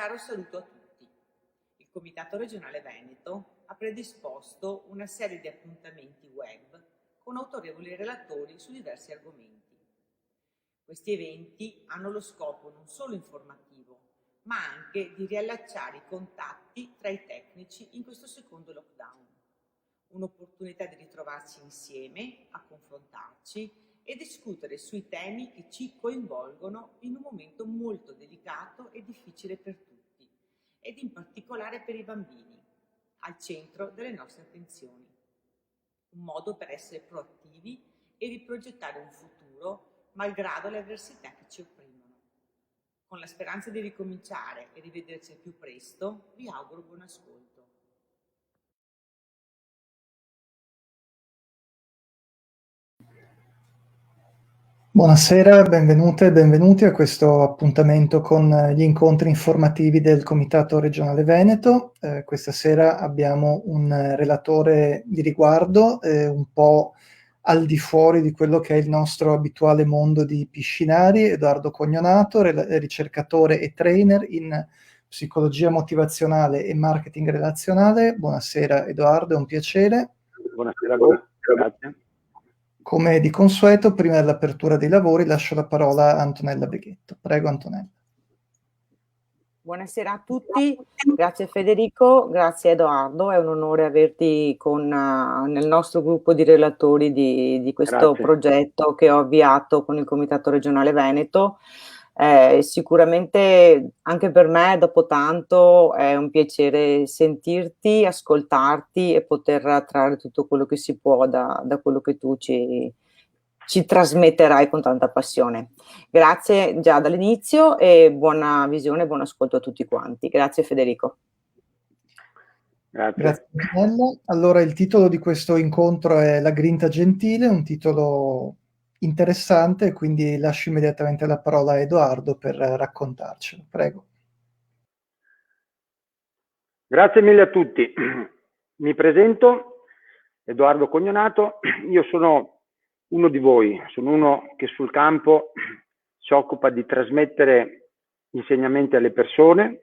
caro saluto a tutti. Il Comitato Regionale Veneto ha predisposto una serie di appuntamenti web con autorevoli relatori su diversi argomenti. Questi eventi hanno lo scopo non solo informativo, ma anche di riallacciare i contatti tra i tecnici in questo secondo lockdown. Un'opportunità di ritrovarci insieme, a confrontarci e discutere sui temi che ci coinvolgono in un momento molto delicato e difficile per tutti, ed in particolare per i bambini, al centro delle nostre attenzioni. Un modo per essere proattivi e riprogettare un futuro malgrado le avversità che ci opprimono. Con la speranza di ricominciare e rivederci al più presto, vi auguro buon ascolto. Buonasera, benvenute e benvenuti a questo appuntamento con gli incontri informativi del Comitato Regionale Veneto. Questa sera abbiamo un relatore di riguardo, un po' al di fuori di quello che è il nostro abituale mondo di piscinari, Edoardo Cognonato, ricercatore e trainer in psicologia motivazionale e marketing relazionale. Buonasera Edoardo, è un piacere. Buonasera a voi, grazie. Come di consueto, prima dell'apertura dei lavori, lascio la parola a Antonella Beghetto. Prego, Antonella. Buonasera a tutti, grazie Federico, grazie Edoardo, è un onore averti nel nostro gruppo di relatori di questo progetto che ho avviato con il Comitato Regionale Veneto. Sicuramente anche per me dopo tanto è un piacere sentirti, ascoltarti e poter trarre tutto quello che si può da quello che tu ci trasmetterai con tanta passione. Grazie già dall'inizio e buona visione e buon ascolto a tutti quanti. Grazie Federico. Grazie Antonella. Allora il titolo di questo incontro è La grinta gentile, un titolo interessante, quindi lascio immediatamente la parola a Edoardo per raccontarcelo. Prego. Grazie mille a tutti. Mi presento, Edoardo Cognonato, io sono uno di voi, sono uno che sul campo si occupa di trasmettere insegnamenti alle persone,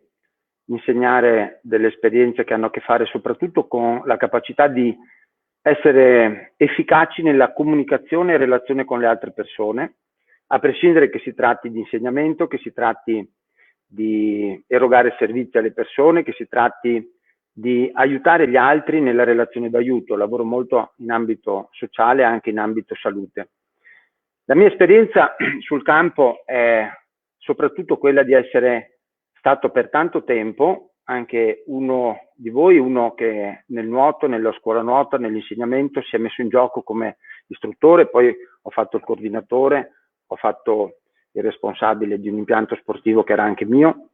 insegnare delle esperienze che hanno a che fare soprattutto con la capacità di essere efficaci nella comunicazione e relazione con le altre persone, a prescindere che si tratti di insegnamento, che si tratti di erogare servizi alle persone, che si tratti di aiutare gli altri nella relazione d'aiuto. Lavoro molto in ambito sociale e anche in ambito salute. La mia esperienza sul campo è soprattutto quella di essere stato per tanto tempo anche uno di voi, uno che nel nuoto, nella scuola nuoto, nell'insegnamento si è messo in gioco come istruttore, poi ho fatto il coordinatore, ho fatto il responsabile di un impianto sportivo che era anche mio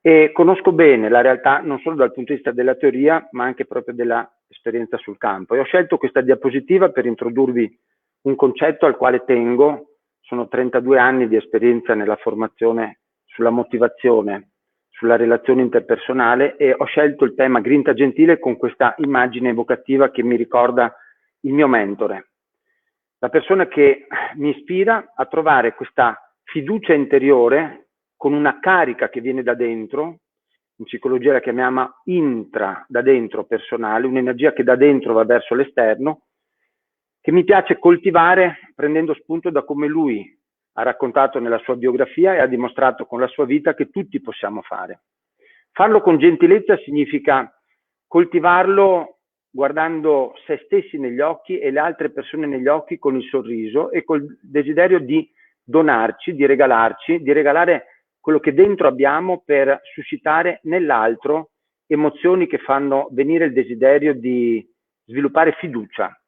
e conosco bene la realtà non solo dal punto di vista della teoria ma anche proprio dell'esperienza sul campo. E ho scelto questa diapositiva per introdurvi un concetto al quale tengo. Sono 32 anni di esperienza nella formazione sulla motivazione, sulla relazione interpersonale e ho scelto il tema grinta gentile con questa immagine evocativa che mi ricorda il mio mentore, la persona che mi ispira a trovare questa fiducia interiore con una carica che viene da dentro, in psicologia la chiamiamo intra, da dentro personale, un'energia che da dentro va verso l'esterno, che mi piace coltivare prendendo spunto da come lui ha raccontato nella sua biografia e ha dimostrato con la sua vita che tutti possiamo fare. Farlo con gentilezza significa coltivarlo guardando se stessi negli occhi e le altre persone negli occhi con il sorriso e col desiderio di donarci, di regalare quello che dentro abbiamo per suscitare nell'altro emozioni che fanno venire il desiderio di sviluppare fiducia.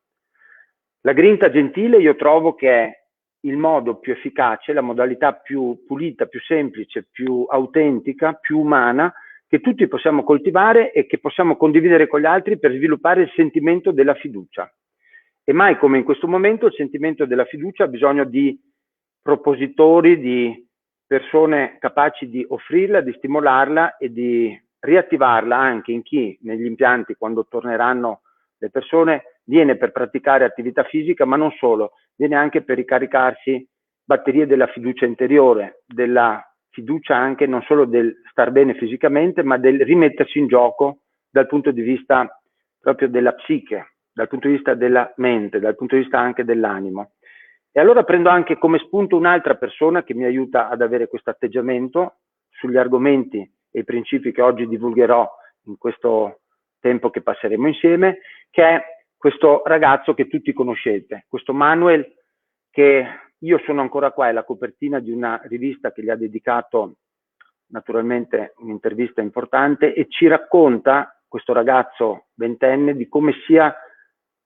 La grinta gentile io trovo che è il modo più efficace, la modalità più pulita, più semplice, più autentica, più umana che tutti possiamo coltivare e che possiamo condividere con gli altri per sviluppare il sentimento della fiducia. E mai come in questo momento il sentimento della fiducia ha bisogno di propositori, di persone capaci di offrirla, di stimolarla e di riattivarla anche in chi negli impianti, quando torneranno le persone, viene per praticare attività fisica, ma non solo, viene anche per ricaricarsi batterie della fiducia interiore, della fiducia anche non solo del star bene fisicamente, ma del rimettersi in gioco dal punto di vista proprio della psiche, dal punto di vista della mente, dal punto di vista anche dell'animo. E allora prendo anche come spunto un'altra persona che mi aiuta ad avere questo atteggiamento sugli argomenti e i principi che oggi divulgherò in questo tempo che passeremo insieme, che è questo ragazzo che tutti conoscete, questo Manuel, che io sono ancora qua, è la copertina di una rivista che gli ha dedicato naturalmente un'intervista importante, e ci racconta, questo ragazzo ventenne, di come sia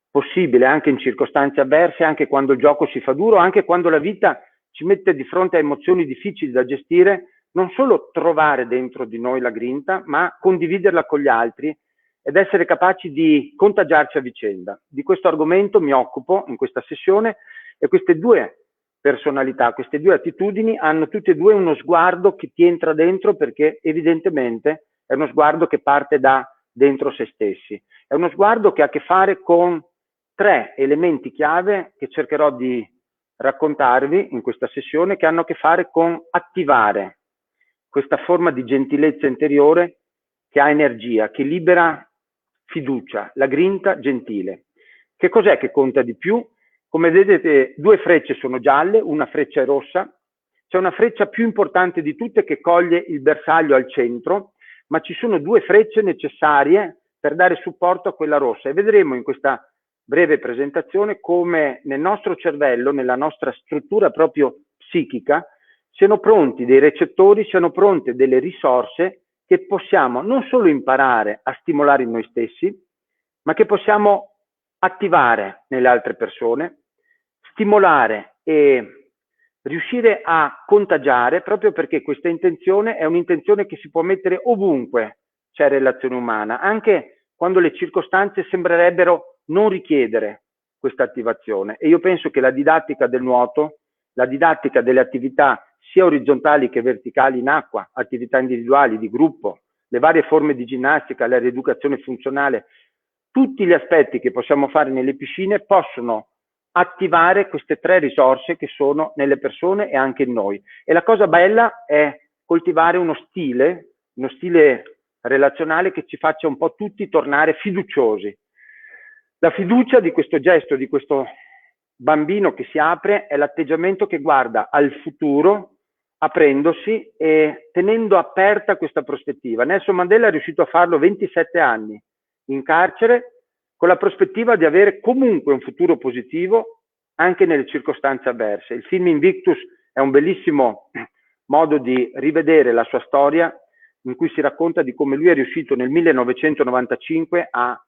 possibile anche in circostanze avverse, anche quando il gioco si fa duro, anche quando la vita ci mette di fronte a emozioni difficili da gestire, non solo trovare dentro di noi la grinta, ma condividerla con gli altri ed essere capaci di contagiarci a vicenda. Di questo argomento mi occupo in questa sessione, e queste due personalità, queste due attitudini hanno tutte e due uno sguardo che ti entra dentro, perché evidentemente è uno sguardo che parte da dentro se stessi. È uno sguardo che ha a che fare con tre elementi chiave che cercherò di raccontarvi in questa sessione, che hanno a che fare con attivare questa forma di gentilezza interiore che ha energia, che libera fiducia, la grinta gentile. Che cos'è che conta di più? Come vedete, due frecce sono gialle, una freccia è rossa. C'è una freccia più importante di tutte che coglie il bersaglio al centro, ma ci sono due frecce necessarie per dare supporto a quella rossa, e vedremo in questa breve presentazione come nel nostro cervello, nella nostra struttura proprio psichica, siano pronti dei recettori, siano pronte delle risorse che possiamo non solo imparare a stimolare in noi stessi, ma che possiamo attivare nelle altre persone, stimolare e riuscire a contagiare, proprio perché questa intenzione è un'intenzione che si può mettere ovunque c'è relazione umana, anche quando le circostanze sembrerebbero non richiedere questa attivazione. E io penso che la didattica del nuoto, la didattica delle attività sia orizzontali che verticali in acqua, attività individuali, di gruppo, le varie forme di ginnastica, la rieducazione funzionale, tutti gli aspetti che possiamo fare nelle piscine possono attivare queste tre risorse che sono nelle persone e anche in noi. E la cosa bella è coltivare uno stile relazionale che ci faccia un po' tutti tornare fiduciosi. La fiducia di questo gesto, di questo bambino che si apre, è l'atteggiamento che guarda al futuro, aprendosi e tenendo aperta questa prospettiva. Nelson Mandela è riuscito a farlo 27 anni in carcere, con la prospettiva di avere comunque un futuro positivo anche nelle circostanze avverse. Il film Invictus è un bellissimo modo di rivedere la sua storia, in cui si racconta di come lui è riuscito nel 1995 a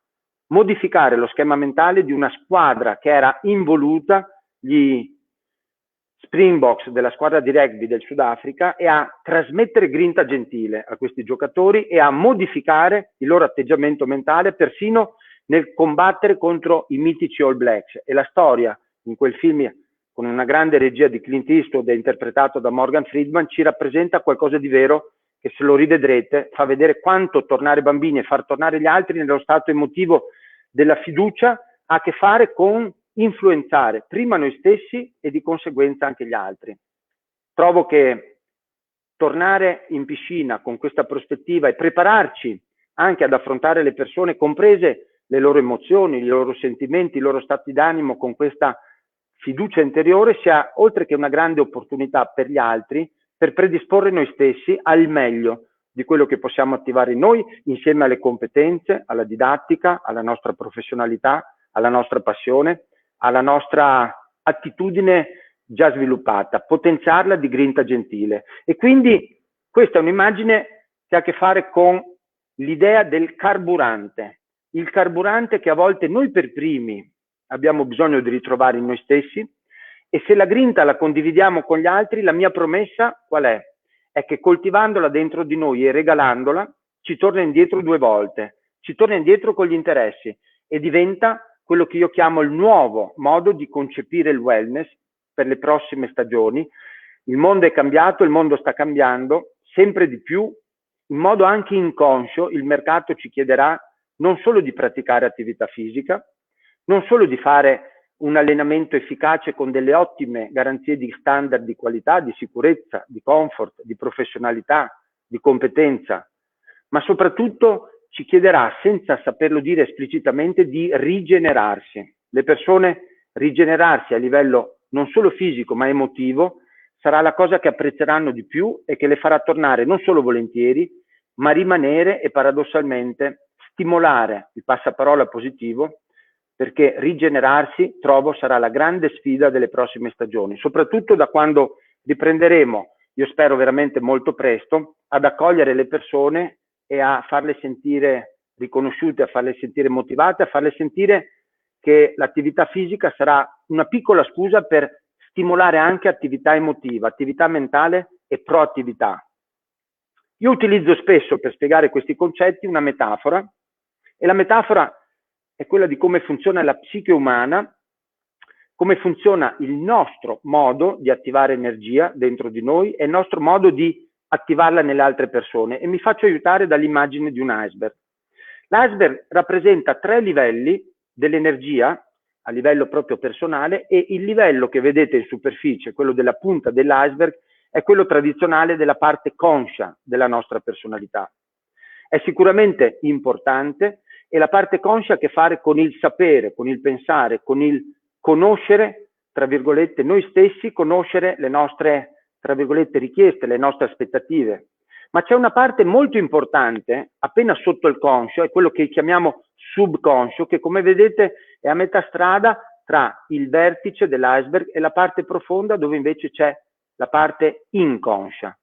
modificare lo schema mentale di una squadra che era involuta, gli Springboks della squadra di rugby del Sudafrica, e a trasmettere grinta gentile a questi giocatori e a modificare il loro atteggiamento mentale persino nel combattere contro i mitici All Blacks. E la storia in quel film, con una grande regia di Clint Eastwood interpretato da Morgan Freeman, ci rappresenta qualcosa di vero che, se lo rivedrete, fa vedere quanto tornare bambini e far tornare gli altri nello stato emotivo della fiducia ha a che fare con influenzare prima noi stessi e di conseguenza anche gli altri. Trovo che tornare in piscina con questa prospettiva e prepararci anche ad affrontare le persone, comprese le loro emozioni, i loro sentimenti, i loro stati d'animo, con questa fiducia interiore, sia, oltre che una grande opportunità per gli altri, per predisporre noi stessi al meglio di quello che possiamo attivare in noi, insieme alle competenze, alla didattica, alla nostra professionalità, alla nostra passione, alla nostra attitudine già sviluppata, potenziarla di grinta gentile. E quindi questa è un'immagine che ha a che fare con l'idea del carburante, il carburante che a volte noi per primi abbiamo bisogno di ritrovare in noi stessi, e se la grinta la condividiamo con gli altri, la mia promessa qual è? È che coltivandola dentro di noi e regalandola, ci torna indietro due volte, ci torna indietro con gli interessi e diventa quello che io chiamo il nuovo modo di concepire il wellness per le prossime stagioni. Il mondo è cambiato, il mondo sta cambiando sempre di più, in modo anche inconscio. Il mercato ci chiederà non solo di praticare attività fisica, non solo di fare un allenamento efficace con delle ottime garanzie di standard di qualità, di sicurezza, di comfort, di professionalità, di competenza, ma soprattutto ci chiederà, senza saperlo dire esplicitamente, di rigenerarsi. Le persone, rigenerarsi a livello non solo fisico ma emotivo, sarà la cosa che apprezzeranno di più e che le farà tornare non solo volentieri, ma rimanere e paradossalmente stimolare il passaparola positivo, perché rigenerarsi, trovo, sarà la grande sfida delle prossime stagioni, soprattutto da quando riprenderemo, io spero veramente molto presto, ad accogliere le persone e a farle sentire riconosciute, a farle sentire motivate, a farle sentire che l'attività fisica sarà una piccola scusa per stimolare anche attività emotiva, attività mentale e proattività. Io utilizzo spesso per spiegare questi concetti una metafora, e la metafora è quella di come funziona la psiche umana, come funziona il nostro modo di attivare energia dentro di noi e il nostro modo di attivarla nelle altre persone, e mi faccio aiutare dall'immagine di un iceberg. L'iceberg rappresenta 3 livelli dell'energia a livello proprio personale, e il livello che vedete in superficie, quello della punta dell'iceberg, è quello tradizionale della parte conscia della nostra personalità. È sicuramente importante, e la parte conscia ha a che fare con il sapere, con il pensare, con il conoscere, tra virgolette, noi stessi, conoscere le nostre, tra virgolette, richieste, le nostre aspettative. Ma c'è una parte molto importante, appena sotto il conscio, è quello che chiamiamo subconscio, che come vedete è a metà strada tra il vertice dell'iceberg e la parte profonda, dove invece c'è la parte inconscia.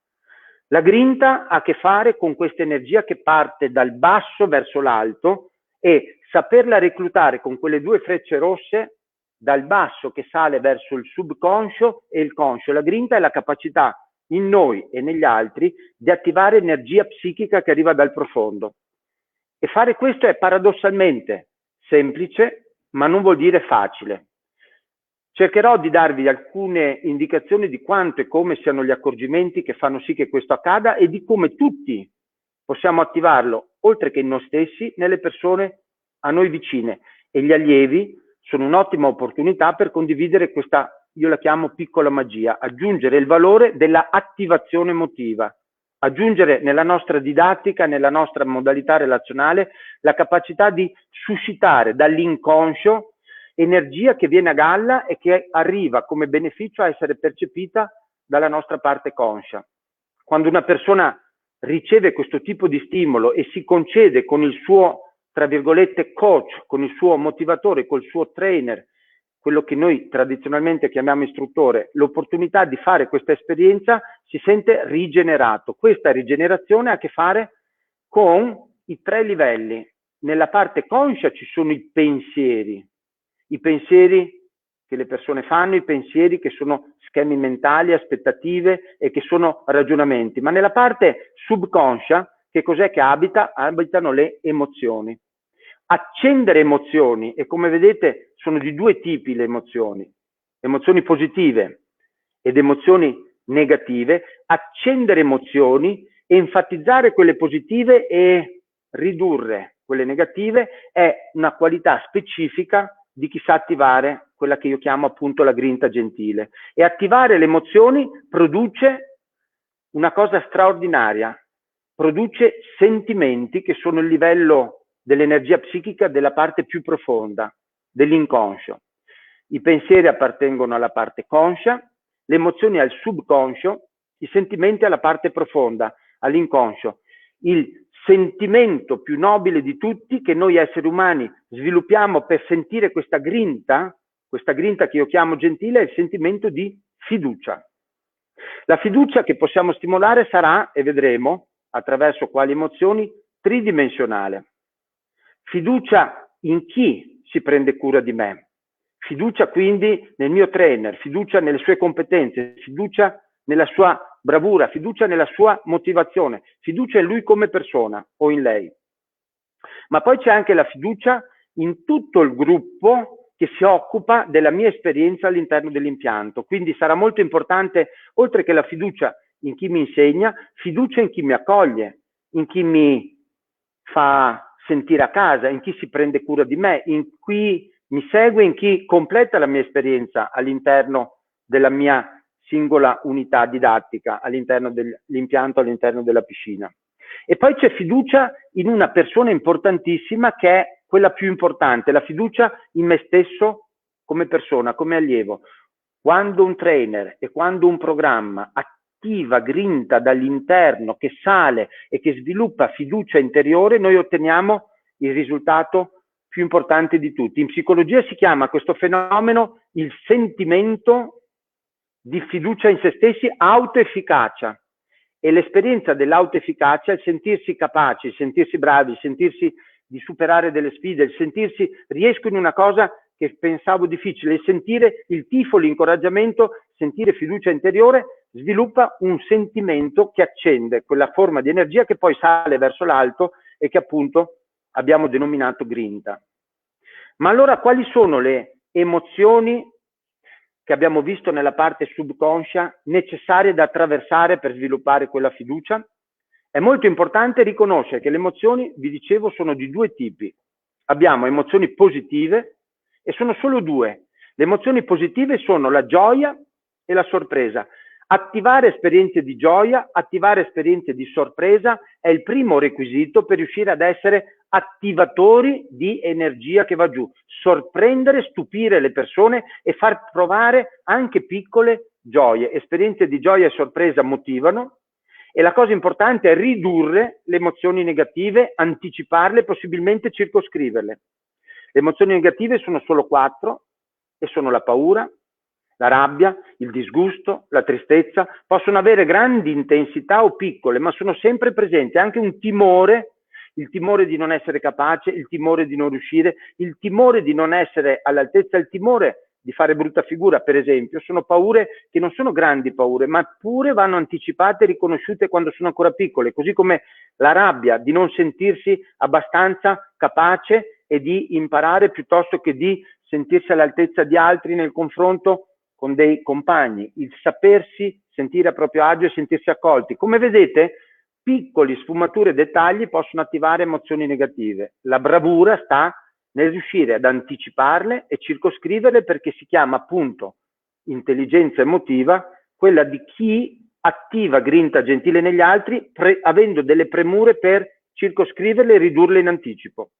La grinta ha a che fare con questa energia che parte dal basso verso l'alto, e saperla reclutare con quelle 2 frecce rosse dal basso che sale verso il subconscio e il conscio. La grinta è la capacità in noi e negli altri di attivare energia psichica che arriva dal profondo. E fare questo è paradossalmente semplice, ma non vuol dire facile. Cercherò di darvi alcune indicazioni di quanto e come siano gli accorgimenti che fanno sì che questo accada, e di come tutti possiamo attivarlo, oltre che in noi stessi, nelle persone a noi vicine. E gli allievi sono un'ottima opportunità per condividere questa, io la chiamo piccola magia, aggiungere il valore della attivazione emotiva, aggiungere nella nostra didattica, nella nostra modalità relazionale, la capacità di suscitare dall'inconscio energia che viene a galla e che arriva come beneficio a essere percepita dalla nostra parte conscia. Quando una persona riceve questo tipo di stimolo e si concede con il suo, tra virgolette, coach, con il suo motivatore, col suo trainer, quello che noi tradizionalmente chiamiamo istruttore, l'opportunità di fare questa esperienza, si sente rigenerato. Questa rigenerazione ha a che fare con i 3 livelli. Nella parte conscia ci sono i pensieri che le persone fanno, i pensieri che sono schemi mentali, aspettative e che sono ragionamenti. Ma nella parte subconscia, che cos'è che abita? Abitano le emozioni. Accendere emozioni, e come vedete sono di 2 tipi le emozioni positive ed emozioni negative. Accendere emozioni, enfatizzare quelle positive e ridurre quelle negative è una qualità specifica di chi sa attivare quella che io chiamo appunto la grinta gentile. E attivare le emozioni produce una cosa straordinaria, produce sentimenti che sono il livello dell'energia psichica della parte più profonda, dell'inconscio. I pensieri appartengono alla parte conscia, le emozioni al subconscio, i sentimenti alla parte profonda, all'inconscio. Il sentimento più nobile di tutti che noi esseri umani sviluppiamo per sentire questa grinta che io chiamo gentile, è il sentimento di fiducia. La fiducia che possiamo stimolare sarà, e vedremo attraverso quali emozioni, tridimensionale. Fiducia in chi si prende cura di me, fiducia quindi nel mio trainer, fiducia nelle sue competenze, fiducia nella sua bravura, fiducia nella sua motivazione, fiducia in lui come persona o in lei. Ma poi c'è anche la fiducia in tutto il gruppo che si occupa della mia esperienza all'interno dell'impianto. Quindi sarà molto importante, oltre che la fiducia in chi mi insegna, fiducia in chi mi accoglie, in chi mi fa sentire a casa, in chi si prende cura di me, in chi mi segue, in chi completa la mia esperienza all'interno della mia singola unità didattica all'interno dell'impianto, all'interno della piscina. E poi c'è fiducia in una persona importantissima che è quella più importante, la fiducia in me stesso come persona, come allievo. Quando un trainer e quando un programma attiva, grinta dall'interno, che sale e che sviluppa fiducia interiore, noi otteniamo il risultato più importante di tutti. In psicologia si chiama questo fenomeno il sentimento di fiducia in se stessi, autoefficacia. E l'esperienza dell'autoefficacia, il sentirsi capaci, il sentirsi bravi, il sentirsi di superare delle sfide, il sentirsi riesco in una cosa che pensavo difficile, il sentire il tifo, l'incoraggiamento, sentire fiducia interiore, sviluppa un sentimento che accende quella forma di energia che poi sale verso l'alto e che appunto abbiamo denominato grinta. Ma allora quali sono le emozioni che abbiamo visto nella parte subconscia necessarie da attraversare per sviluppare quella fiducia? È molto importante riconoscere che le emozioni, vi dicevo, sono di due tipi. Abbiamo emozioni positive e sono solo due. Le emozioni positive sono la gioia e la sorpresa. Attivare esperienze di gioia, attivare esperienze di sorpresa è il primo requisito per riuscire ad essere attivatori di energia che va giù, sorprendere, stupire le persone e far provare anche piccole gioie. Esperienze di gioia e sorpresa motivano e la cosa importante è ridurre le emozioni negative, anticiparle, possibilmente circoscriverle. Le emozioni negative sono solo 4 e sono la paura, la rabbia, il disgusto, la tristezza. Possono avere grandi intensità o piccole, ma sono sempre presenti. Anche un timore, il timore di non essere capace, il timore di non riuscire, il timore di non essere all'altezza, il timore di fare brutta figura, per esempio, sono paure che non sono grandi paure, ma pure vanno anticipate e riconosciute quando sono ancora piccole, così come la rabbia di non sentirsi abbastanza capace e di imparare piuttosto che di sentirsi all'altezza di altri nel confronto con dei compagni, il sapersi sentire a proprio agio e sentirsi accolti. Come vedete, piccoli sfumature e dettagli possono attivare emozioni negative. La bravura sta nel riuscire ad anticiparle e circoscriverle, perché si chiama appunto intelligenza emotiva, quella di chi attiva grinta gentile negli altri, avendo delle premure per circoscriverle e ridurle in anticipo.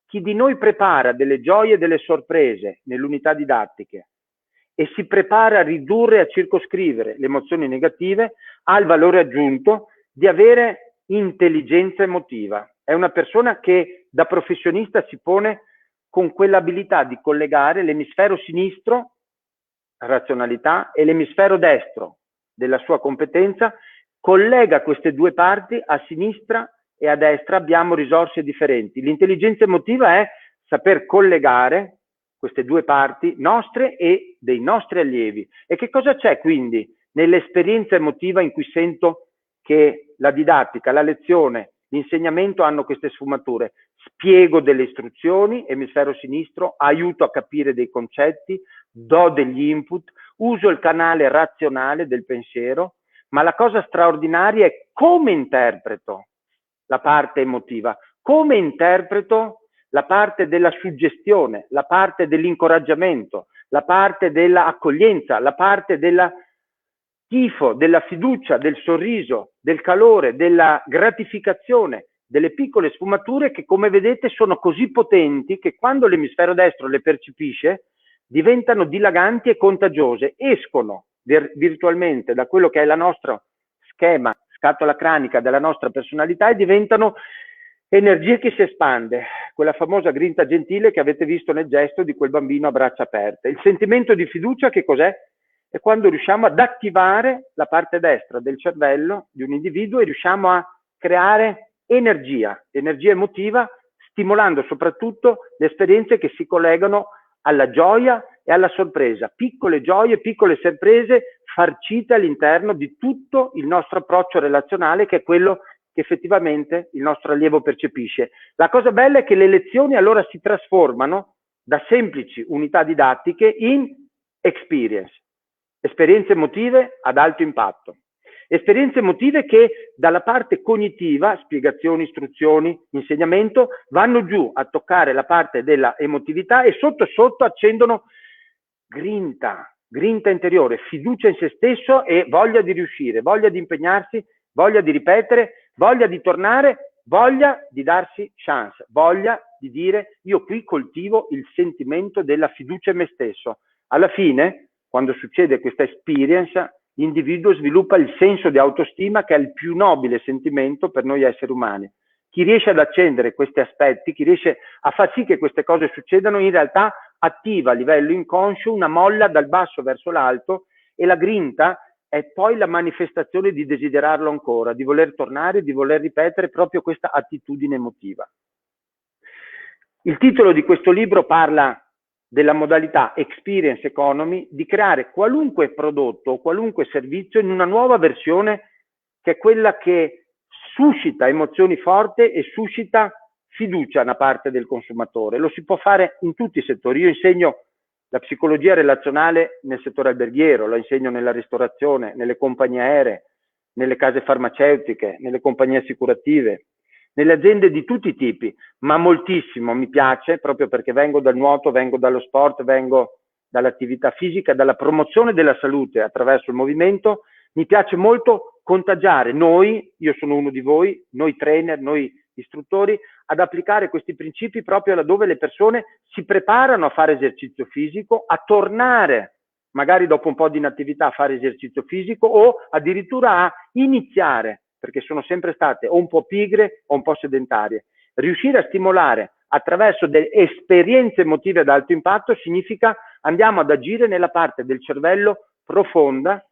Chi di noi prepara delle gioie e delle sorprese nell'unità didattiche e si prepara a ridurre e a circoscrivere le emozioni negative, ha il valore aggiunto di avere intelligenza emotiva. È una persona che da professionista si pone con quell'abilità di collegare l'emisfero sinistro, razionalità, e l'emisfero destro della sua competenza, collega queste due parti, a sinistra e a destra abbiamo risorse differenti. L'intelligenza emotiva è saper collegare queste due parti nostre e dei nostri allievi. E che cosa c'è quindi nell'esperienza emotiva in cui sento che la didattica, la lezione, l'insegnamento hanno queste sfumature? Spiego delle istruzioni, emisfero sinistro, aiuto a capire dei concetti, do degli input, uso il canale razionale del pensiero, ma la cosa straordinaria è come interpreto la parte emotiva, come interpreto la parte della suggestione, la parte dell'incoraggiamento, la parte dell'accoglienza, la parte della tifo, della fiducia, del sorriso, del calore, della gratificazione, delle piccole sfumature che, come vedete, sono così potenti che quando l'emisfero destro le percepisce diventano dilaganti e contagiose, escono virtualmente da quello che è la nostra schema, scatola cranica della nostra personalità e diventano energia che si espande, quella famosa grinta gentile che avete visto nel gesto di quel bambino a braccia aperte. Il sentimento di fiducia che cos'è? È quando riusciamo ad attivare la parte destra del cervello di un individuo e riusciamo a creare energia emotiva, stimolando soprattutto le esperienze che si collegano alla gioia e alla sorpresa. Piccole gioie, piccole sorprese farcite all'interno di tutto il nostro approccio relazionale, che è quello che effettivamente il nostro allievo percepisce. La cosa bella è che le lezioni allora si trasformano da semplici unità didattiche in experience, esperienze emotive ad alto impatto. Esperienze emotive che dalla parte cognitiva, spiegazioni, istruzioni, insegnamento, vanno giù a toccare la parte della emotività e sotto sotto accendono grinta, grinta interiore, fiducia in se stesso e voglia di riuscire, voglia di impegnarsi, voglia di ripetere, voglia di tornare, voglia di darsi chance, voglia di dire io qui coltivo il sentimento della fiducia in me stesso. Alla fine, quando succede questa experience, l'individuo sviluppa il senso di autostima, che è il più nobile sentimento per noi esseri umani. Chi riesce ad accendere questi aspetti, chi riesce a far sì che queste cose succedano, in realtà attiva a livello inconscio una molla dal basso verso l'alto, e la grinta è poi la manifestazione di desiderarlo ancora, di voler tornare, di voler ripetere proprio questa attitudine emotiva. Il titolo di questo libro parla della modalità Experience Economy di creare qualunque prodotto o qualunque servizio in una nuova versione, che è quella che suscita emozioni forti e suscita fiducia da parte del consumatore. Lo si può fare in tutti i settori. Io insegno la psicologia relazionale nel settore alberghiero, la insegno nella ristorazione, nelle compagnie aeree, nelle case farmaceutiche, nelle compagnie assicurative, nelle aziende di tutti i tipi, ma moltissimo mi piace, proprio perché vengo dal nuoto, vengo dallo sport, vengo dall'attività fisica, dalla promozione della salute attraverso il movimento. Mi piace molto contagiare noi, io sono uno di voi, noi trainer, noi istruttori, ad applicare questi principi proprio laddove le persone si preparano a fare esercizio fisico, a tornare magari dopo un po' di inattività a fare esercizio fisico, o addirittura a iniziare, perché sono sempre state o un po' pigre o un po' sedentarie. Riuscire a stimolare attraverso delle esperienze emotive ad alto impatto significa andiamo ad agire nella parte del cervello profonda,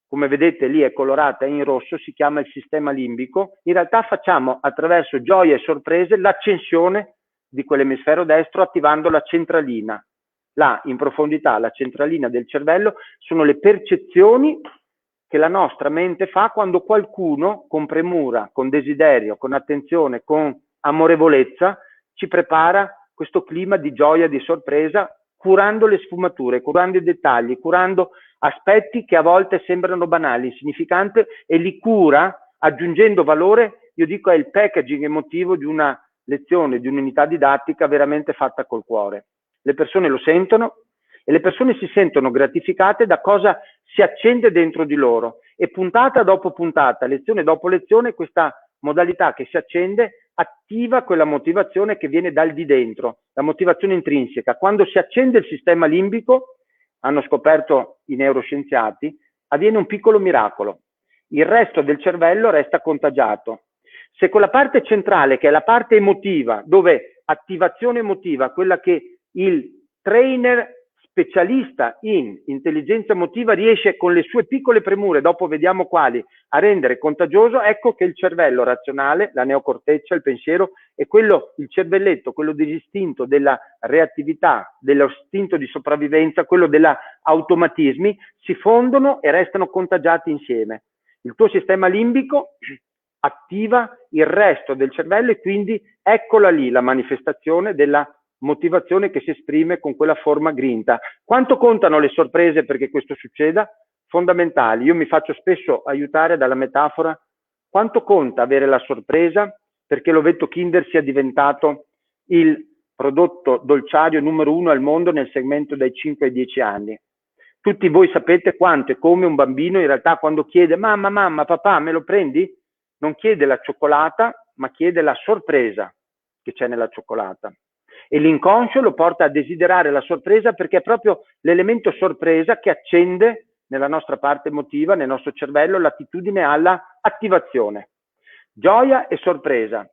come vedete lì è colorata in rosso, si chiama il sistema limbico. In realtà facciamo attraverso gioie e sorprese l'accensione di quell'emisfero destro attivando la centralina. Là in profondità la centralina del cervello sono le percezioni che la nostra mente fa quando qualcuno con premura, con desiderio, con attenzione, con amorevolezza ci prepara questo clima di gioia, di sorpresa, curando le sfumature, curando i dettagli, curando aspetti che a volte sembrano banali, insignificanti, e li cura aggiungendo valore. Io dico è il packaging emotivo di una lezione, di un'unità didattica veramente fatta col cuore. Le persone lo sentono e le persone si sentono gratificate da cosa si accende dentro di loro, e puntata dopo puntata, lezione dopo lezione, questa modalità che si accende attiva quella motivazione che viene dal di dentro, la motivazione intrinseca. Quando si accende il sistema limbico, hanno scoperto i neuroscienziati, avviene un piccolo miracolo. Il resto del cervello resta contagiato. Se quella parte centrale, che è la parte emotiva, dove attivazione emotiva, quella che il trainer specialista in intelligenza emotiva riesce con le sue piccole premure, dopo vediamo quali, a rendere contagioso, ecco che il cervello razionale, la neocorteccia, il pensiero, e quello, il cervelletto, quello dell'istinto, della reattività, dell'istinto di sopravvivenza, quello degli automatismi, si fondono e restano contagiati insieme. Il tuo sistema limbico attiva il resto del cervello e quindi eccola lì la manifestazione della motivazione che si esprime con quella forma grinta. Quanto contano le sorprese perché questo succeda? Fondamentali. Io mi faccio spesso aiutare dalla metafora: quanto conta avere la sorpresa perché l'ovetto Kinder sia diventato il prodotto dolciario numero 1 al mondo nel segmento dai 5 ai 10 anni. Tutti voi sapete quanto e come un bambino in realtà quando chiede mamma, papà, me lo prendi? Non chiede la cioccolata, ma chiede la sorpresa che c'è nella cioccolata. E l'inconscio lo porta a desiderare la sorpresa perché è proprio l'elemento sorpresa che accende nella nostra parte emotiva, nel nostro cervello, l'attitudine alla attivazione. Gioia e sorpresa.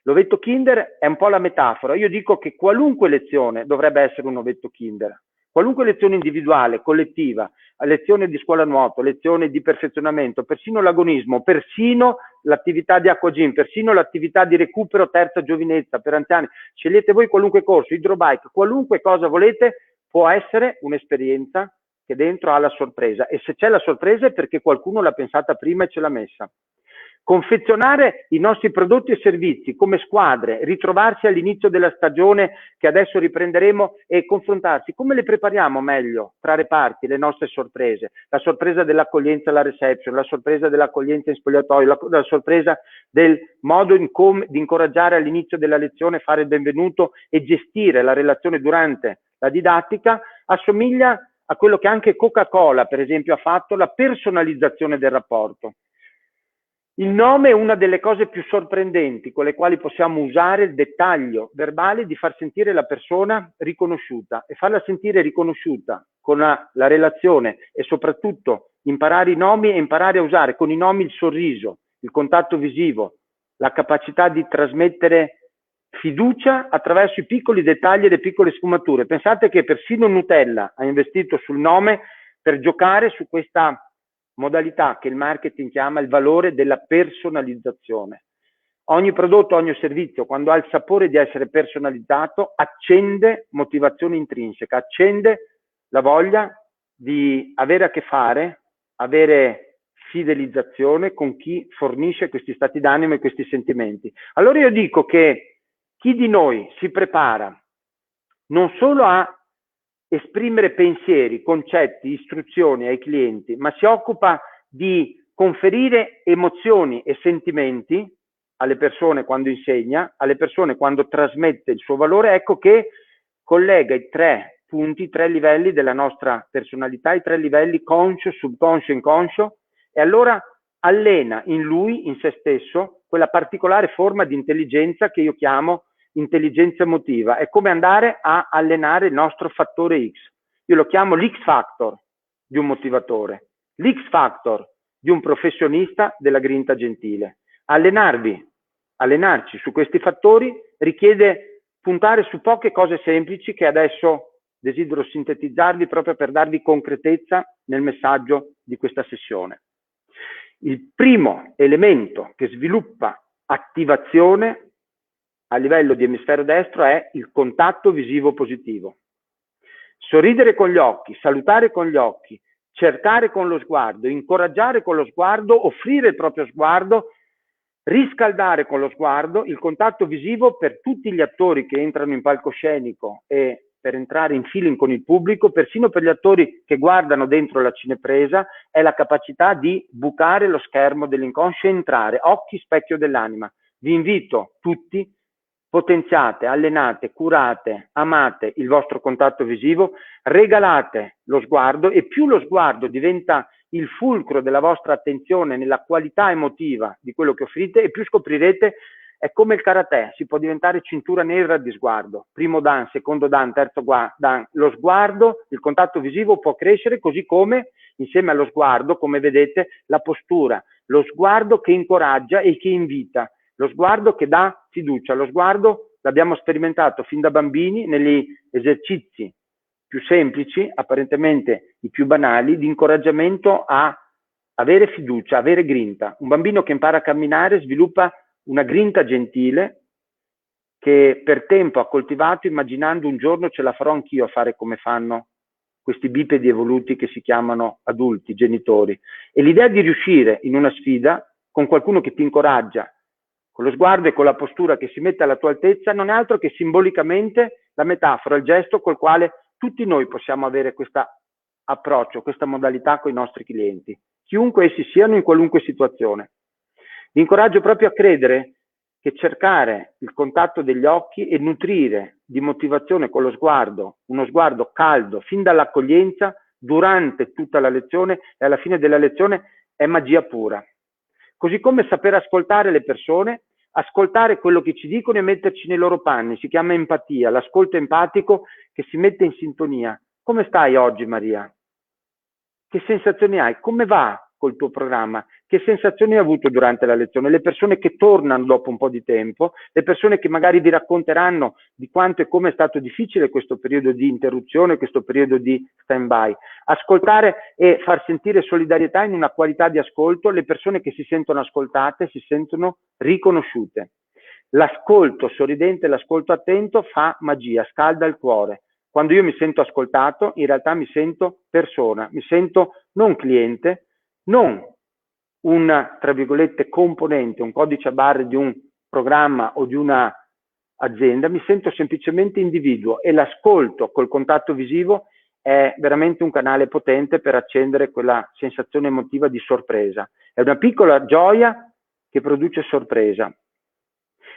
L'ovetto Kinder è un po' la metafora. Io dico che qualunque lezione dovrebbe essere un ovetto Kinder. Qualunque lezione individuale, collettiva, lezione di scuola nuoto, lezione di perfezionamento, persino l'agonismo, persino l'attività di acquagym, persino l'attività di recupero terza giovinezza per anziani, scegliete voi qualunque corso, hydrobike, qualunque cosa volete, può essere un'esperienza che dentro ha la sorpresa, e se c'è la sorpresa è perché qualcuno l'ha pensata prima e ce l'ha messa. Confezionare i nostri prodotti e servizi come squadre, ritrovarsi all'inizio della stagione che adesso riprenderemo e confrontarsi, come le prepariamo meglio tra reparti le nostre sorprese, la sorpresa dell'accoglienza alla reception, la sorpresa dell'accoglienza in spogliatoio, la sorpresa del modo di incoraggiare all'inizio della lezione, fare il benvenuto e gestire la relazione durante la didattica, assomiglia a quello che anche Coca-Cola, per esempio, ha fatto, la personalizzazione del rapporto. Il nome è una delle cose più sorprendenti con le quali possiamo usare il dettaglio verbale di far sentire la persona riconosciuta, e farla sentire riconosciuta con la relazione, e soprattutto imparare i nomi e imparare a usare con i nomi il sorriso, il contatto visivo, la capacità di trasmettere fiducia attraverso i piccoli dettagli e le piccole sfumature. Pensate che persino Nutella ha investito sul nome per giocare su questa modalità che il marketing chiama il valore della personalizzazione. Ogni prodotto, ogni servizio, quando ha il sapore di essere personalizzato, accende motivazione intrinseca, accende la voglia di avere a che fare, avere fidelizzazione con chi fornisce questi stati d'animo e questi sentimenti. Allora io dico che chi di noi si prepara non solo a esprimere pensieri, concetti, istruzioni ai clienti, ma si occupa di conferire emozioni e sentimenti alle persone quando insegna, alle persone quando trasmette il suo valore, ecco che collega i 3 punti, i 3 livelli della nostra personalità, i 3 livelli conscio, subconscio, inconscio, e allora allena in lui, in se stesso, quella particolare forma di intelligenza che io chiamo intelligenza emotiva. È come andare a allenare il nostro fattore X. Io lo chiamo l'X factor di un motivatore, l'X factor di un professionista della grinta gentile. Allenarci su questi fattori richiede puntare su poche cose semplici che adesso desidero sintetizzarvi proprio per darvi concretezza nel messaggio di questa sessione. Il primo elemento che sviluppa attivazione a livello di emisfero destro è il contatto visivo positivo. Sorridere con gli occhi, salutare con gli occhi, cercare con lo sguardo, incoraggiare con lo sguardo, offrire il proprio sguardo, riscaldare con lo sguardo. Il contatto visivo per tutti gli attori che entrano in palcoscenico e per entrare in feeling con il pubblico, persino per gli attori che guardano dentro la cinepresa, è la capacità di bucare lo schermo dell'inconscio e entrare, occhi specchio dell'anima. Vi invito tutti, potenziate, allenate, curate, amate il vostro contatto visivo, regalate lo sguardo, e più lo sguardo diventa il fulcro della vostra attenzione nella qualità emotiva di quello che offrite, e più scoprirete. È come il karate, si può diventare cintura nera di sguardo, primo dan, secondo dan, terzo dan. Lo sguardo, il contatto visivo può crescere, così come insieme allo sguardo, come vedete, la postura, lo sguardo che incoraggia e che invita, lo sguardo che dà fiducia, lo sguardo l'abbiamo sperimentato fin da bambini negli esercizi più semplici, apparentemente i più banali, di incoraggiamento a avere fiducia, avere grinta. Un bambino che impara a camminare sviluppa una grinta gentile che per tempo ha coltivato, immaginando un giorno ce la farò anch'io a fare come fanno questi bipedi evoluti che si chiamano adulti, genitori. E l'idea di riuscire in una sfida con qualcuno che ti incoraggia, con lo sguardo e con la postura che si mette alla tua altezza, non è altro che simbolicamente la metafora, il gesto col quale tutti noi possiamo avere questo approccio, questa modalità con i nostri clienti, chiunque essi siano, in qualunque situazione. Vi incoraggio proprio a credere che cercare il contatto degli occhi e nutrire di motivazione con lo sguardo, uno sguardo caldo, fin dall'accoglienza, durante tutta la lezione e alla fine della lezione, è magia pura. Così come saper ascoltare le persone, ascoltare quello che ci dicono e metterci nei loro panni, si chiama empatia, l'ascolto empatico che si mette in sintonia. Come stai oggi, Maria? Che sensazioni hai? Come va col tuo programma? Che sensazioni hai avuto durante la lezione? Le persone che tornano dopo un po' di tempo, le persone che magari vi racconteranno di quanto e come è stato difficile questo periodo di interruzione, questo periodo di stand-by. Ascoltare e far sentire solidarietà in una qualità di ascolto, le persone che si sentono ascoltate si sentono riconosciute. L'ascolto sorridente, l'ascolto attento fa magia, scalda il cuore. Quando io mi sento ascoltato, in realtà mi sento persona, mi sento non cliente, non un, tra virgolette, componente, un codice a barre di un programma o di una azienda, mi sento semplicemente individuo, e l'ascolto col contatto visivo è veramente un canale potente per accendere quella sensazione emotiva di sorpresa. È una piccola gioia che produce sorpresa.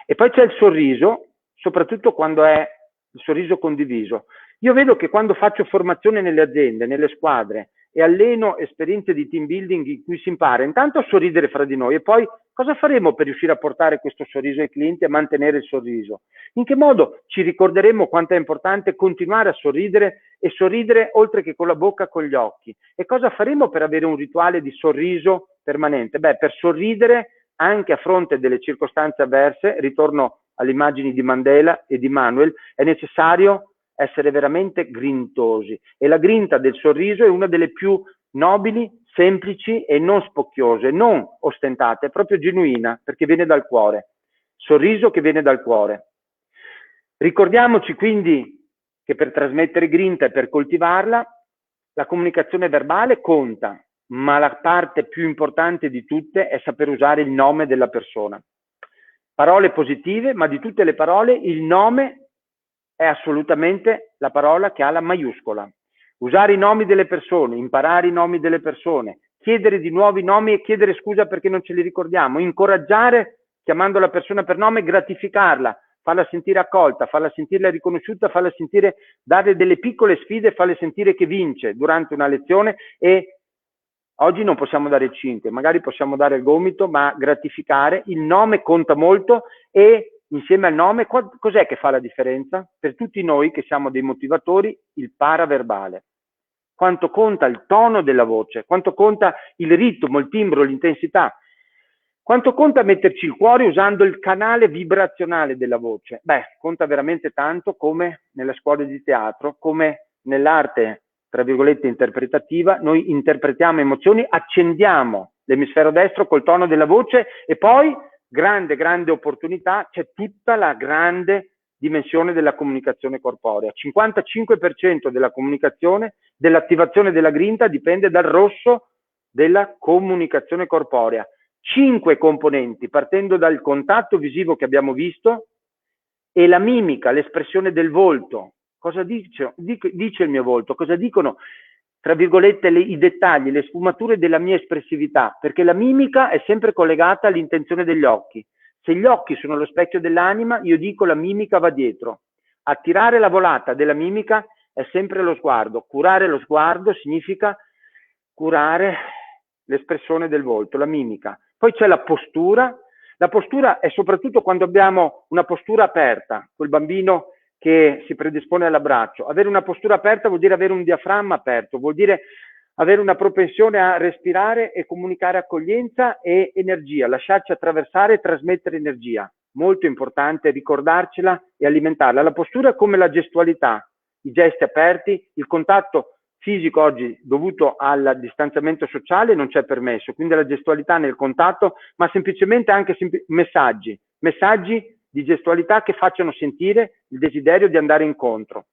E poi c'è il sorriso, soprattutto quando è il sorriso condiviso. Io vedo che quando faccio formazione nelle aziende, nelle squadre e alleno esperienze di team building in cui si impara intanto a sorridere fra di noi e poi cosa faremo per riuscire a portare questo sorriso ai clienti e mantenere il sorriso? In che modo ci ricorderemo quanto è importante continuare a sorridere e sorridere oltre che con la bocca, con gli occhi? E cosa faremo per avere un rituale di sorriso permanente? Beh, per sorridere anche a fronte delle circostanze avverse, ritorno alle immagini di Mandela e di Manuel, è necessario essere veramente grintosi e la grinta del sorriso è una delle più nobili, semplici e non spocchiose, non ostentate, è proprio genuina perché viene dal cuore, sorriso che viene dal cuore. Ricordiamoci quindi che per trasmettere grinta e per coltivarla la comunicazione verbale conta, ma la parte più importante di tutte è saper usare il nome della persona. Parole positive, ma di tutte le parole il nome è assolutamente la parola che ha la maiuscola. Usare i nomi delle persone, imparare i nomi delle persone, chiedere di nuovo i nomi e chiedere scusa perché non ce li ricordiamo, incoraggiare chiamando la persona per nome, gratificarla, farla sentire accolta, farla sentire riconosciuta, farla sentire, dare delle piccole sfide, farle sentire che vince durante una lezione e oggi non possiamo dare il 5, magari possiamo dare il gomito, ma gratificare, il nome conta molto e insieme al nome, cos'è che fa la differenza? Per tutti noi che siamo dei motivatori, il paraverbale. Quanto conta il tono della voce, quanto conta il ritmo, il timbro, l'intensità, quanto conta metterci il cuore usando il canale vibrazionale della voce? Beh, conta veramente tanto come nelle scuole di teatro, come nell'arte, tra virgolette, interpretativa, noi interpretiamo emozioni, accendiamo l'emisfero destro col tono della voce e poi grande opportunità, c'è tutta la grande dimensione della comunicazione corporea. 55% della comunicazione, dell'attivazione della grinta dipende dal rosso della comunicazione corporea. 5 componenti, partendo dal contatto visivo che abbiamo visto e la mimica, l'espressione del volto. Cosa dice il mio volto? Cosa dicono, tra virgolette, i dettagli, le sfumature della mia espressività, perché la mimica è sempre collegata all'intenzione degli occhi. Se gli occhi sono lo specchio dell'anima, io dico la mimica va dietro. Attirare la volata della mimica è sempre lo sguardo. Curare lo sguardo significa curare l'espressione del volto, la mimica. Poi c'è la postura. La postura è soprattutto quando abbiamo una postura aperta, quel bambino che si predispone all'abbraccio. Avere una postura aperta vuol dire avere un diaframma aperto, vuol dire avere una propensione a respirare e comunicare accoglienza e energia, lasciarci attraversare e trasmettere energia. Molto importante ricordarcela e alimentarla. La postura è come la gestualità, i gesti aperti, il contatto fisico oggi dovuto al distanziamento sociale non c'è permesso, quindi la gestualità nel contatto, ma semplicemente anche messaggi di gestualità che facciano sentire il desiderio di andare incontro.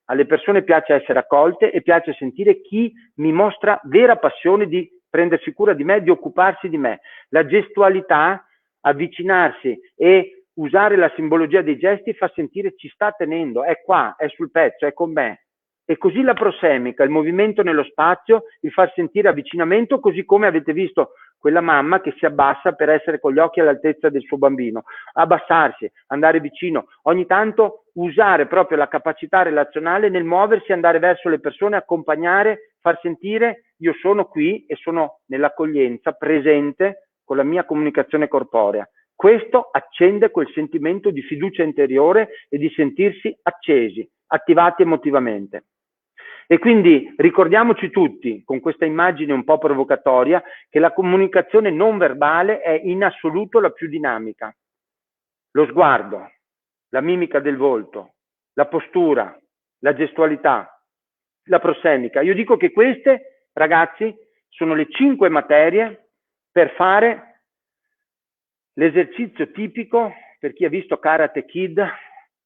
Alle persone piace essere accolte e piace sentire chi mi mostra vera passione di prendersi cura di me, di occuparsi di me. La gestualità, avvicinarsi e usare la simbologia dei gesti fa sentire ci sta tenendo, è qua, è sul pezzo, è con me. E così la prosemica, il movimento nello spazio, il far sentire avvicinamento, così come avete visto quella mamma che si abbassa per essere con gli occhi all'altezza del suo bambino. Abbassarsi, andare vicino, ogni tanto usare proprio la capacità relazionale nel muoversi, andare verso le persone, accompagnare, far sentire io sono qui e sono nell'accoglienza, presente con la mia comunicazione corporea. Questo accende quel sentimento di fiducia interiore e di sentirsi accesi, attivati emotivamente. E quindi ricordiamoci tutti, con questa immagine un po' provocatoria, che la comunicazione non verbale è in assoluto la più dinamica. Lo sguardo, la mimica del volto, la postura, la gestualità, la prosemica. Io dico che queste, ragazzi, sono le 5 materie per fare l'esercizio tipico per chi ha visto Karate Kid.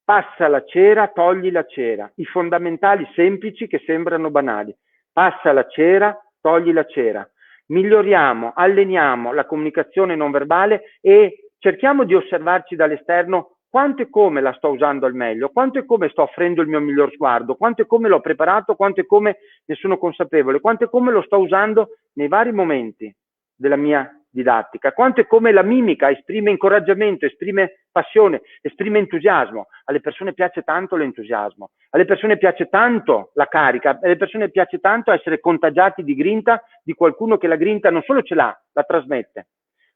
Passa la cera, togli la cera. I fondamentali semplici che sembrano banali. Passa la cera, togli la cera. Miglioriamo, alleniamo la comunicazione non verbale e cerchiamo di osservarci dall'esterno quanto e come la sto usando al meglio, quanto e come sto offrendo il mio miglior sguardo, quanto e come l'ho preparato, quanto e come ne sono consapevole, quanto e come lo sto usando nei vari momenti della mia didattica, quanto è come la mimica esprime incoraggiamento, esprime passione, esprime entusiasmo. Alle persone piace tanto l'entusiasmo, alle persone piace tanto la carica, alle persone piace tanto essere contagiati di grinta di qualcuno che la grinta non solo ce l'ha, la trasmette.